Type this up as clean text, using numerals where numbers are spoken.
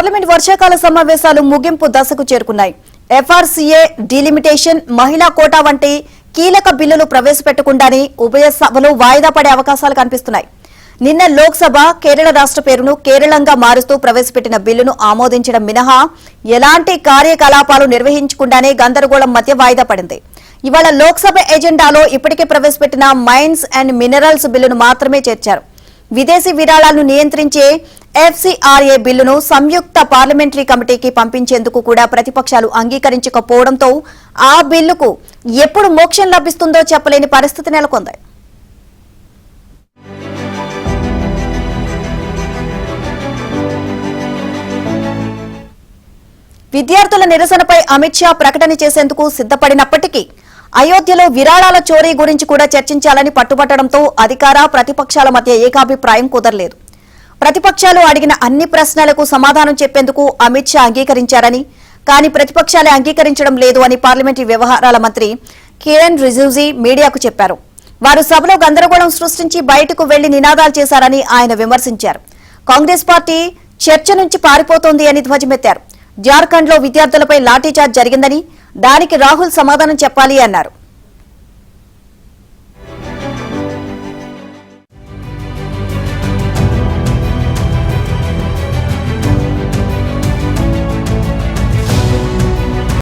Parliament వర్షాకాల సమావేశాలు ముగింపు దశకు చేరుకున్నాయి. ఎఫ్ఆర్సీఏ డీలిమిటేషన్, మహిళా కోటా వంటి కీలక బిల్లులు ప్రవేశపెట్టకుండానే ఉభయ సభలు వాయిదా పడే అవకాశాలు కనిపిస్తున్నాయి. నిన్న లోక్సభ కేరళ రాష్ట్ర పేరును కేరళంగా మారుస్తూ ప్రవేశపెట్టిన బిల్లును ఆమోదించడం మినహా ఎలాంటి కార్యకలాపాలు నిర్వహించకుండానే గందరగోళం మధ్య వాయిదా పడింది. ఇవాళ లోక్సభ ఎజెండాలో ఇప్పటికే ప్రవేశపెట్టిన మైన్స్ అండ్ మినరల్స్ బిల్లును మాత్రమే చేర్చారు. విదేశీ విరాళాలను నియంత్రించే ఎఫ్సీఆర్ఏ బిల్లును సంయుక్త పార్లమెంటరీ కమిటీకి పంపించేందుకు కూడా ప్రతిపక్షాలు అంగీకరించకపోవడంతో ఆ బిల్లుకు ఎప్పుడు మోక్షం లభిస్తుందో చెప్పలేని పరిస్థితి నెలకొంది. విద్యార్థుల నిరసనపై అమిత్ షా ప్రకటన చేసేందుకు సిద్ధపడినప్పటికీ అయోధ్యలో విరాళాల చోరీ గురించి కూడా చర్చించాలని పట్టుబట్టడంతో అధికార ప్రతిపక్షాల మధ్య ఏకాభిప్రాయం కుదరలేదు. ప్రతిపక్షాలు అడిగిన అన్ని ప్రశ్నలకు సమాధానం చెప్పేందుకు అమిత్ షా అంగీకరించారని, కానీ ప్రతిపక్షాలే అంగీకరించడం లేదు అని పార్లమెంటరీ వ్యవహారాల మంత్రి కిరణ్ రిజిజు మీడియాకు చెప్పారు. వారు సభలో గందరగోళం సృష్టించి బయటకు వెళ్లి నినాదాలు చేశారని ఆయన విమర్శించారు. కాంగ్రెస్ పార్టీ చర్చ నుంచి పారిపోతోంది అని ధ్వజమెత్తారు. జార్ఖండ్ లో విద్యార్థులపై లాఠీచార్జ్ జరిగిందని, దానికి రాహుల్ సమాధానం చెప్పాలి అన్నారు.